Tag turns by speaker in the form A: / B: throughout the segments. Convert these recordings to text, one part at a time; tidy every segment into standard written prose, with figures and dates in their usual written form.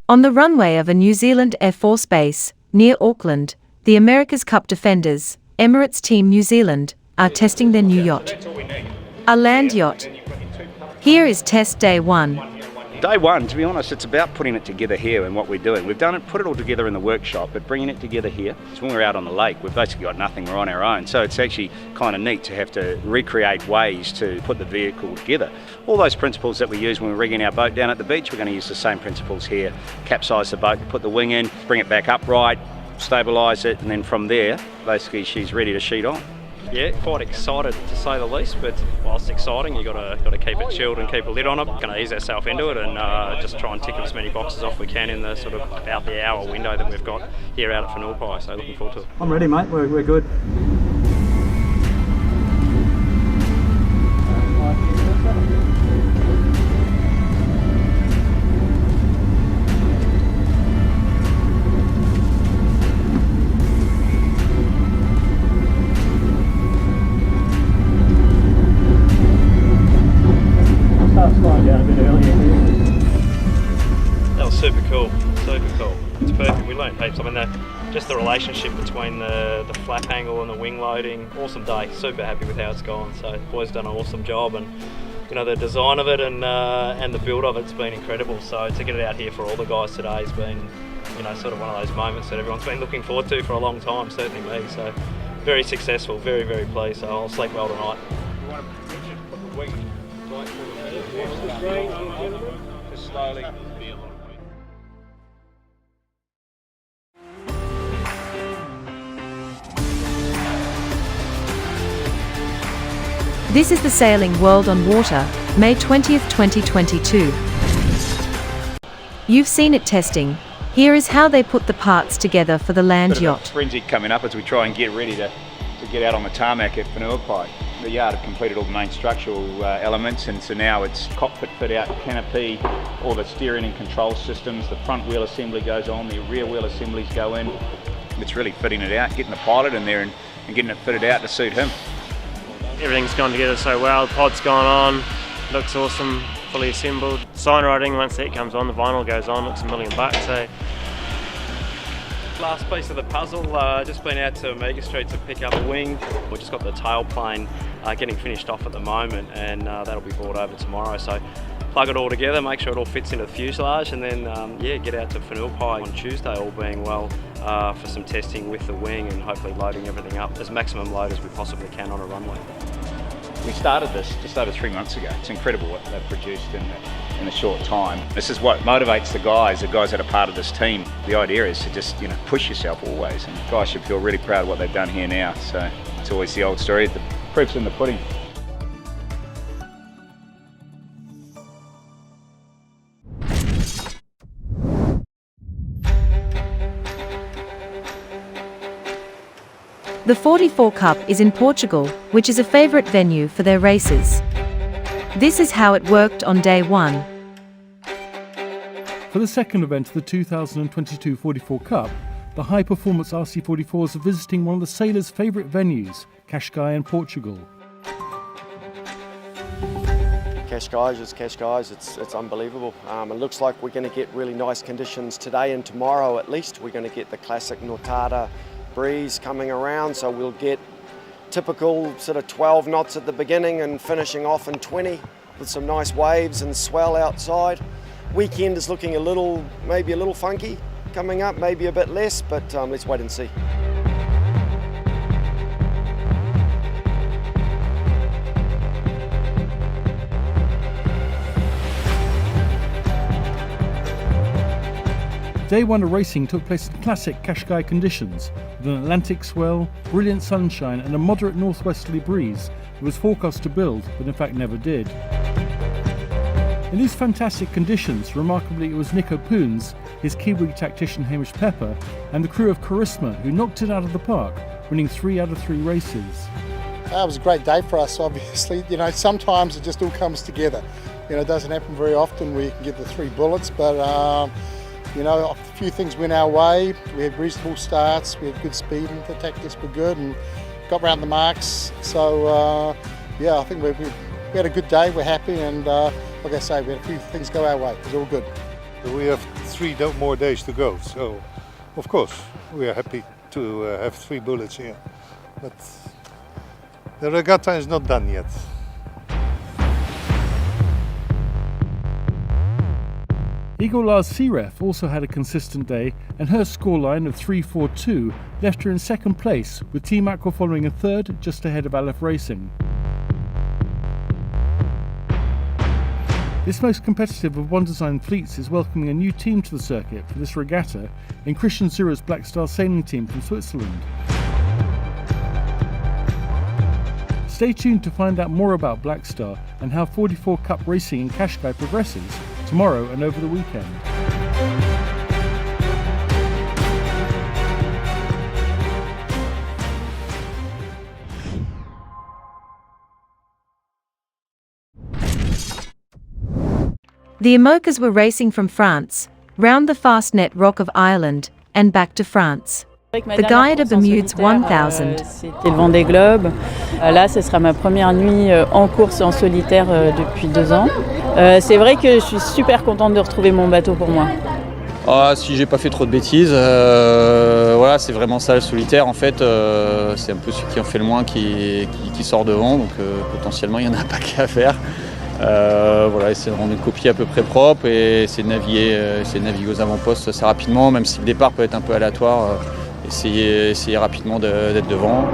A: On the runway of a New Zealand Air Force base, near Auckland, the America's Cup defenders, Emirates Team New Zealand, are testing their new yacht, a Land Yacht. Here is test day 1.
B: Day 1, to be honest, it's about putting it together here and what we're doing. We've put it all together in the workshop, but bringing it together here. So when we're out on the lake, we've basically got nothing, we're on our own. So it's actually kind of neat to have to recreate ways to put the vehicle together. All those principles that we use when we're rigging our boat down at the beach, we're going to use the same principles here. Capsize the boat, put the wing in, bring it back upright, stabilise it, and then from there, basically she's ready to sheet on.
C: Yeah, quite excited to say the least, but whilst exciting, you got to keep it chilled and keep a lid on it. Going to ease ourselves into it and just try and tick as many boxes off we can in the sort of about the hour window that we've got here out at Whenua. So looking forward to it.
D: I'm ready, mate. We're good.
C: That was super cool, super cool. It's perfect, we learned heaps. I mean, just the relationship between the flap angle and the wing loading, awesome day, super happy with how it's gone. So boys done an awesome job, and you know, the design of it and the build of it's been incredible. So to get it out here for all the guys today has been, you know, sort of one of those moments that everyone's been looking forward to for a long time, certainly me. So very successful, very, very pleased. So I'll sleep well tonight.
B: You want to put the wing right through the middle, just slowly.
A: This is the Sailing World on Water, May 20th, 2022. You've seen it testing. Here is how they put the parts together for the Land Yacht.
B: Frenzy coming up as we try and get ready to get out on the tarmac at Whenua. The yard have completed all the main structural elements, and so now it's cockpit fit out, canopy, all the steering and control systems, the front wheel assembly goes on, the rear wheel assemblies go in. It's really fitting it out, getting the pilot in there and getting it fitted out to suit him.
E: Everything's gone together so well, the pod's gone on, looks awesome, fully assembled. Sign writing, once that comes on, the vinyl goes on, looks $1 million. So.
C: Last piece of the puzzle, just been out to Imoca Street to pick up a wing. We've just got the tailplane getting finished off at the moment, and that'll be brought over tomorrow. So plug it all together, make sure it all fits into the fuselage, and then yeah, get out to Whenua on Tuesday, all being well, for some testing with the wing and hopefully loading everything up as maximum load as we possibly can on a runway.
B: We started this just over 3 months ago. It's incredible what they've produced in a short time. This is what motivates the guys that are part of this team. The idea is to just, you know, push yourself always, and guys should feel really proud of what they've done here now. So it's always the old story, the proof's in the pudding.
A: The 44 Cup is in Portugal, which is a favourite venue for their races. This is how it worked on day 1.
D: For the second event of the 2022 44 Cup, the high-performance RC44s are visiting one of the sailors' favourite venues, Cascais in Portugal.
F: Cascais is Cascais, it's unbelievable. It looks like we're going to get really nice conditions today and tomorrow at least. We're going to get the classic Nortada breeze coming around, so we'll get typical sort of 12 knots at the beginning and finishing off in 20 with some nice waves and swell outside. Weekend is looking maybe a little funky coming up, maybe a bit less, but let's wait and see.
D: Day 1 of racing took place in classic Cascais conditions, with an Atlantic swell, brilliant sunshine and a moderate northwesterly breeze that was forecast to build, but in fact never did. In these fantastic conditions, remarkably it was Nico Poons, his Kiwi tactician Hamish Pepper, and the crew of Charisma who knocked it out of the park, winning 3 out of 3 races.
G: It was a great day for us, obviously. You know, sometimes it just all comes together. You know, it doesn't happen very often where you can get the 3 bullets, but you know, a few things went our way. We had reasonable starts, we had good speed, and the tactics were good, and got round the marks. So yeah, I think we had a good day. We're happy, and like I say, we had a few things go our way. It was all good.
H: We have 3 more days to go, so of course we are happy to have 3 bullets here. But the regatta is not done yet.
D: Eagle Lars Searef also had a consistent day, and her scoreline of 3.42 left her in second place, with Team Aqua following a third, just ahead of Aleph Racing. This most competitive of One Design fleets is welcoming a new team to the circuit for this regatta in Christian Zura's Black Star sailing team from Switzerland. Stay tuned to find out more about Black Star and how 44 Cup racing in Cascais progresses tomorrow and over the weekend.
A: The Imocas were racing from France, round the Fastnet Rock of Ireland, and back to France. The Guyader Bermudes 1000.
I: C'était le Vendee Globe. Là, ce sera ma première nuit en course en solitaire depuis 2 ans. C'est vrai que je suis super contente de retrouver mon bateau pour moi.
J: Ah, si j'ai pas fait trop de bêtises, voilà, c'est vraiment ça le solitaire en fait. C'est un peu celui qui en fait le moins qui sort devant, donc potentiellement il n'y en a pas qu'à faire. Voilà, essayer de rendre une copie à peu près propre et essayer de naviguer aux avant-postes assez rapidement, même si le départ peut être un peu aléatoire. Essayer rapidement d'être devant.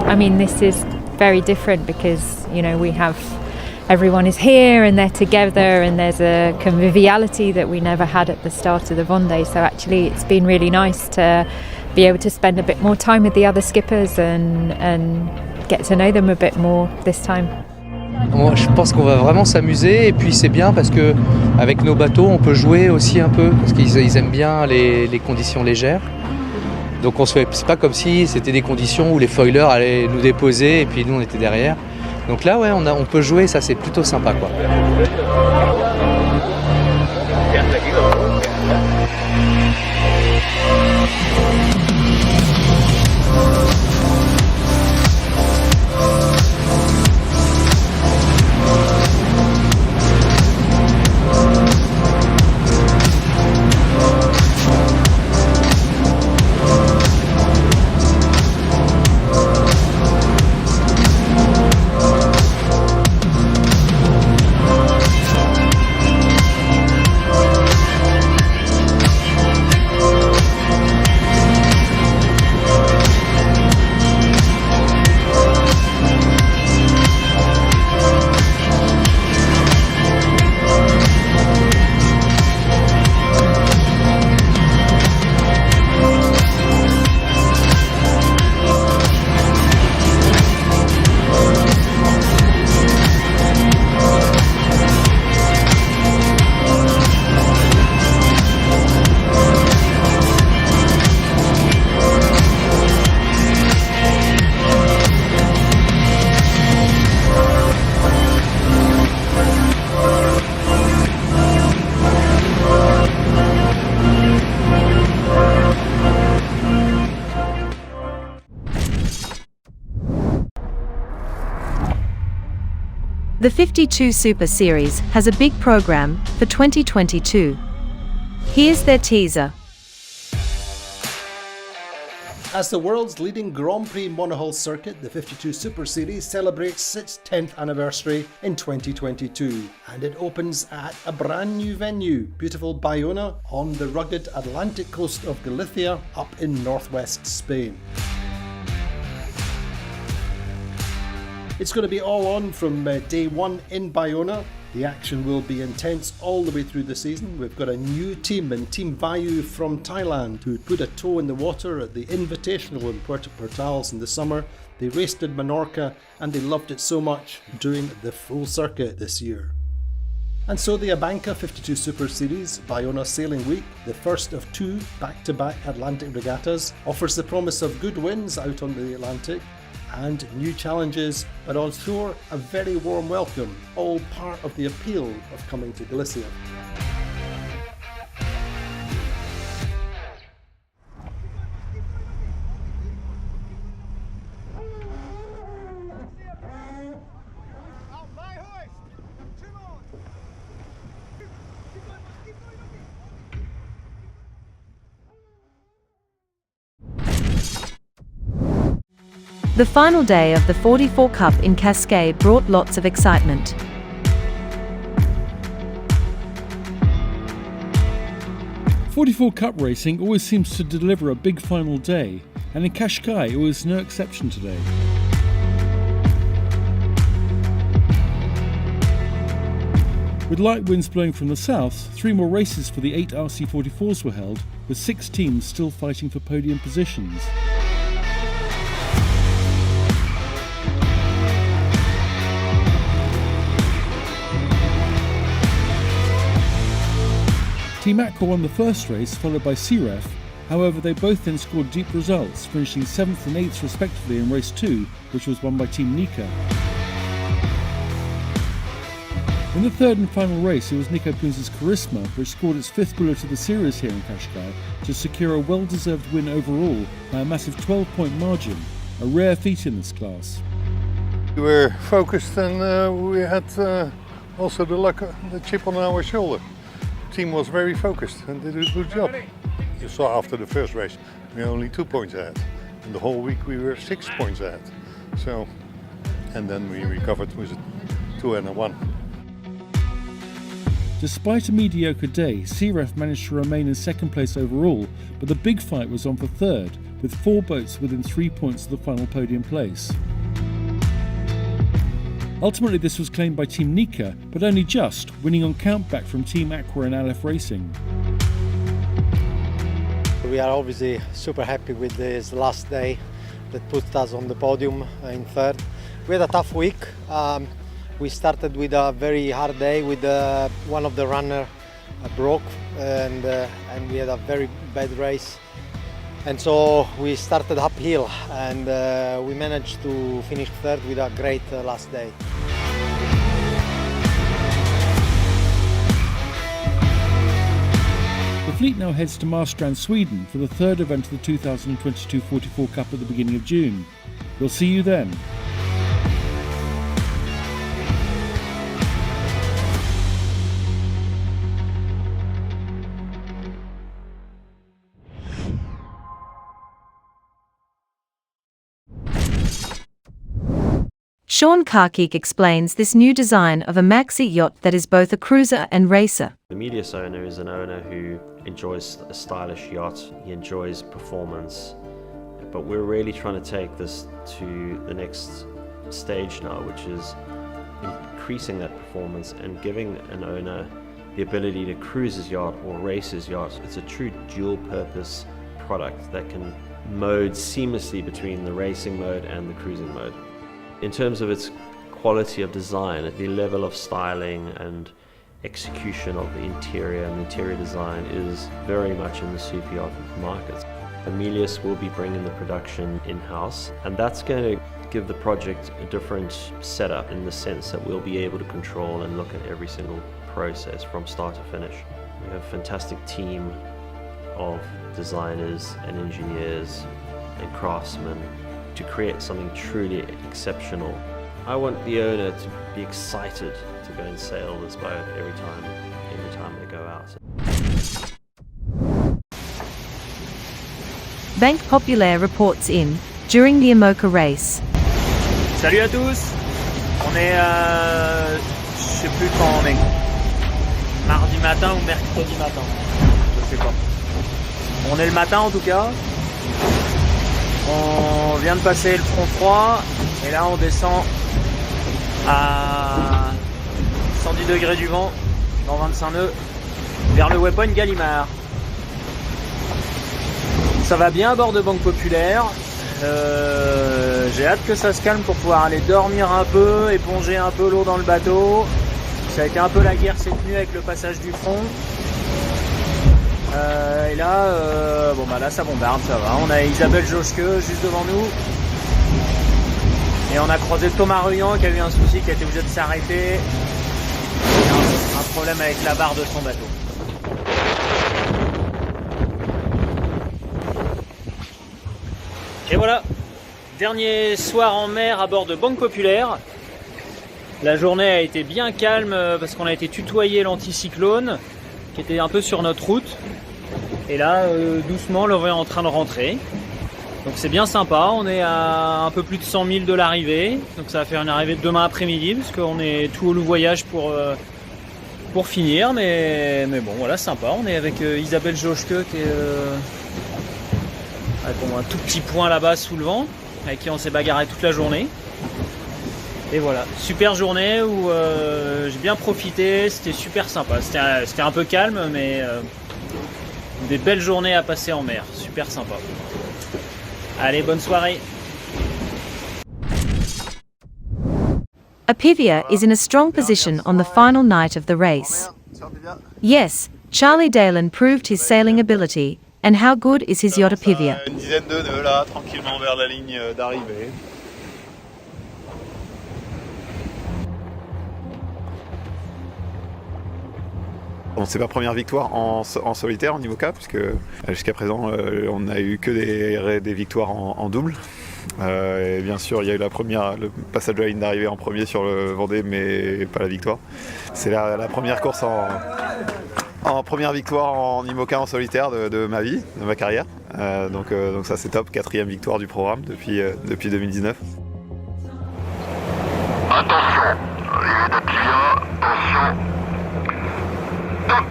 K: I mean, this is very different because, you know, everyone is here and they're together and there's a conviviality that we never had at the start of the Vende. So actually it's been really nice to be able to spend a bit more time with the other skippers and get to know them a bit more this time.
L: Moi, je pense qu'on va vraiment s'amuser et puis c'est bien parce que avec nos bateaux on peut jouer aussi un peu parce qu'ils aiment bien les conditions légères. Donc c'est pas comme si c'était des conditions où les foilers allaient nous déposer et puis nous on était derrière. Donc là ouais on peut jouer, ça c'est plutôt sympa quoi.
A: The 52 Super Series has a big program for 2022. Here's their teaser.
M: As the world's leading Grand Prix monohull circuit, the 52 Super Series celebrates its 10th anniversary in 2022, and it opens at a brand new venue, beautiful Bayona on the rugged Atlantic coast of Galicia up in northwest Spain. It's going to be all on from day one in Bayona. The action will be intense all the way through the season. We've got a new team in Team Vayu from Thailand who put a toe in the water at the Invitational in Puerto Portales in the summer. They raced in Menorca and they loved it so much doing the full circuit this year. And so the Abanca 52 Super Series Bayona Sailing Week, the first of 2 back-to-back Atlantic regattas, offers the promise of good winds out on the Atlantic and new challenges, but on shore a very warm welcome, all part of the appeal of coming to Galicia.
A: The final day of the 44 Cup in Cascais brought lots of excitement.
D: '44 Cup racing always seems to deliver a big final day, and in Cascais it was no exception today. With light winds blowing from the south, 3 more races for the 8 RC44s were held, with 6 teams still fighting for podium positions. Team Aqua won the first race, followed by CREF. However, they both then scored deep results, finishing 7th and 8th respectively in race 2, which was won by Team Nika. In the third and final race, it was Nico Punz's Charisma, which scored its 5th bullet of the series here in Cascais to secure a well-deserved win overall by a massive 12-point margin, a rare feat in this class.
H: We were focused and we had also the chip on our shoulder. The team was very focused and did a good job. You saw after the first race, we were only 2 points ahead. And the whole week we were 6 points ahead. So, and then we recovered with a 2 and a 1.
D: Despite a mediocre day, CREF managed to remain in second place overall, but the big fight was on for third, with 4 boats within 3 points of the final podium place. Ultimately this was claimed by Team Nika, but only just, winning on countback from Team Aqua and Aleph Racing.
N: We are obviously super happy with this last day that put us on the podium in third. We had a tough week. We started with a very hard day with one of the runners broke and we had a very bad race. And so we started uphill and we managed to finish third with a great last day.
D: The fleet now heads to Marstrand, Sweden for the third event of the 2022 44 Cup at the beginning of June. We'll see you then.
A: Sean Carkeek explains this new design of a Maxi yacht that is both a cruiser and racer.
O: The Emirates owner is an owner who enjoys a stylish yacht, he enjoys performance, but we're really trying to take this to the next stage now, which is increasing that performance and giving an owner the ability to cruise his yacht or race his yacht. It's a true dual purpose product that can mode seamlessly between the racing mode and the cruising mode. In terms of its quality of design, the level of styling and execution of the interior and the interior design is very much in the super yacht market. Emirates will be bringing the production in-house, and that's going to give the project a different setup in the sense that we'll be able to control and look at every single process from start to finish. We have a fantastic team of designers and engineers and craftsmen to create something truly exceptional. I want the owner to be excited to go and sail this boat every time they go out.
A: Banque Populaire reports in during the Imoca race.
P: Salut à tous, on est je sais plus quand on est, mardi matin ou mercredi matin, je sais pas. On est le matin en tout cas. On vient de passer le front froid et là on descend à 110 degrés du vent dans 25 nœuds vers le waypoint Gallimard. Ça va bien à bord de Banque Populaire. J'ai hâte que ça se calme pour pouvoir aller dormir un peu, éponger un peu l'eau dans le bateau. Ça a été un peu la guerre cette nuit avec le passage du front. Et là, là ça bombarde, ça va. On a Isabelle Josque juste devant nous. Et on a croisé Thomas Ruyant qui a eu un souci, qui a été obligé de s'arrêter. Un problème avec la barre de son bateau. Et voilà, dernier soir en mer à bord de Banque Populaire. La journée a été bien calme parce qu'on a été tutoyé l'anticyclone qui était un peu sur notre route. Et là, doucement, l'eau est en train de rentrer. Donc c'est bien sympa, on est à un peu plus de 100 000 de l'arrivée, donc ça va faire une arrivée demain après-midi parce qu'on est tout au long voyage pour finir, mais bon voilà, sympa. On est avec Isabelle Joschke qui est un tout petit point là-bas sous le vent, avec qui on s'est bagarré toute la journée. Et voilà, super journée où j'ai bien profité, c'était super sympa. C'était un peu calme, mais des belles journées à passer en mer, super sympa. Allez, bonne soirée.
A: Apivia is in a strong position on the final night of the race. Yes, Charlie Dalen proved his sailing ability, and how good is his yacht Apivia?
Q: Une dizaine de nœuds là, tranquillement vers la ligne d'arrivée. Bon, c'est ma première victoire en solitaire en Imoca, puisque jusqu'à présent on n'a eu que des victoires en double. Et bien sûr, il y a eu le passage de la ligne d'arrivée en premier sur le Vendée, mais pas la victoire. C'est la première course en première victoire en Imoca en solitaire de ma vie, de ma carrière. Donc ça c'est top, 4e victoire du programme depuis 2019.
R: Attention, il est attention. Top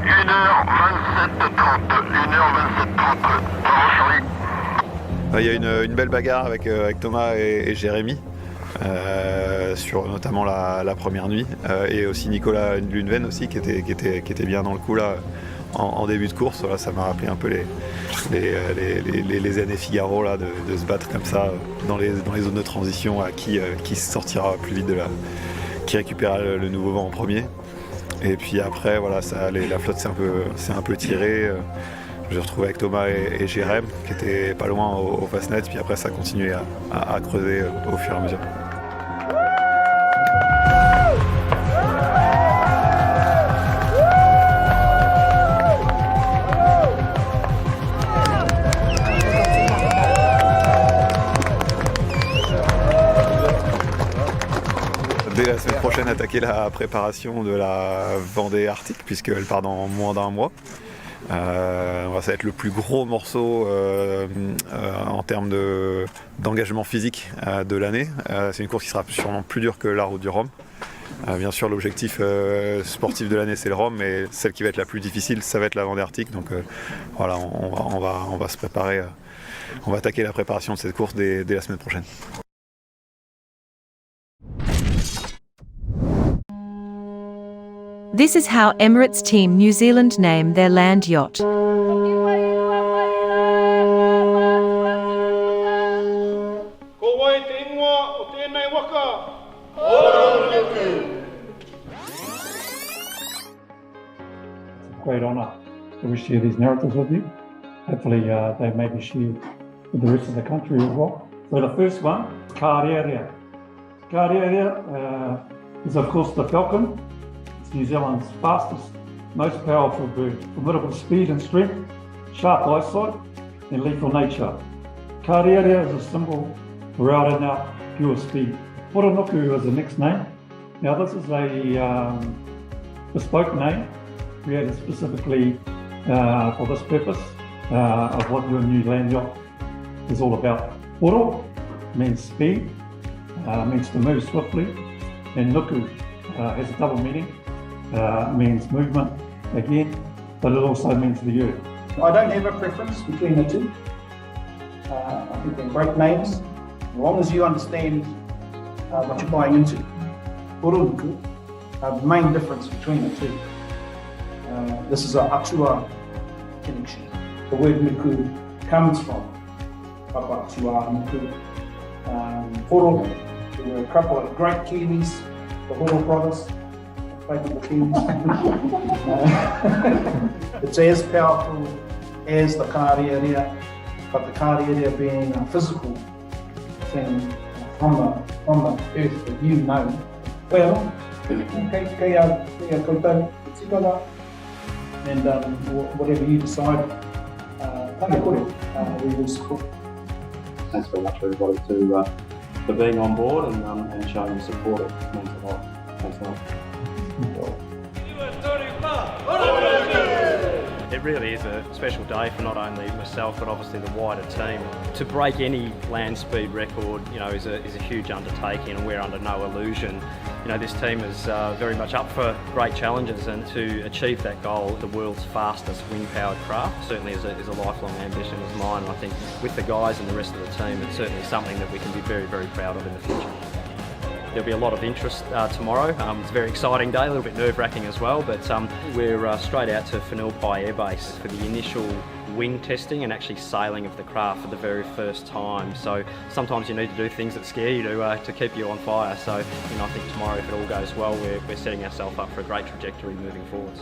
R: 1h27:30.
Q: Il y a une belle bagarre avec Thomas et Jérémy, sur notamment la première nuit, et aussi Nicolas Lunven aussi qui était bien dans le coup là en début de course. Voilà, ça m'a rappelé un peu les années Figaro là, de se battre comme ça dans les zones de transition, à qui sortira plus vite qui récupérera le nouveau vent en premier. Et puis après voilà, la flotte s'est un peu tirée. Je me suis retrouvé avec Thomas et Jérém qui étaient pas loin au Fastnet, puis après ça a continué à creuser au fur et à mesure. Dès la semaine prochaine, attaquer la préparation de la Vendée Arctique, puisqu'elle part dans moins d'un mois. Ça va être le plus gros morceau en termes d'engagement physique de l'année. C'est une course qui sera sûrement plus dure que la route du Rhum. Bien sûr, l'objectif sportif de l'année c'est le Rhum, mais celle qui va être la plus difficile, ça va être la Vendée Arctique. Donc voilà, on va se préparer, on va attaquer la préparation de cette course dès la semaine prochaine.
A: This is how Emirates Team New Zealand name their Land Yacht.
D: Great honour that we share these narratives with you. Hopefully they maybe share with the rest of the country as well. So the first one, Guyader. Guyader is of course the falcon. It's New Zealand's fastest, most powerful bird. Formidable speed and strength, sharp eyesight and lethal nature. Guyader is a symbol for out and out pure speed. Poronuku is the next name. Now this is a bespoke name created specifically for this purpose of what your new land yacht is all about. Poro means speed, means to move swiftly, and nuku has a double meaning, means movement again, but it also means the earth.
S: I don't have a preference between the two. I think they're great names, as long as you understand what you're buying into. Poro nuku, the main difference between the two. This is a atua connection. The word nuku comes from papa atua nuku. Horo, there were a couple of great Kiwis, the Horo brothers, faithful Kiwis. It's as powerful as the Guyader, but the Guyader being a physical thing from the earth that you know well. And whatever you decide, we will support.
T: Thanks very much everybody for being on board and showing your support. It means a lot. Thanks a lot.
C: It really is a special day for not only myself but obviously the wider team. To break any land speed record, is a huge undertaking, and we're under no illusion. This team is very much up for great challenges, and to achieve that goal, the world's fastest wind-powered craft, certainly is a lifelong ambition of mine. I think with the guys and the rest of the team, it's certainly something that we can be very, very proud of in the future. There'll be a lot of interest tomorrow. It's a very exciting day, a little bit nerve-wracking as well, but we're straight out to Whenua Air Base for the initial wing testing and actually sailing of the craft for the very first time. So sometimes you need to do things that scare you to keep you on fire. So I think tomorrow, if it all goes well, we're setting ourselves up for a great trajectory moving forwards.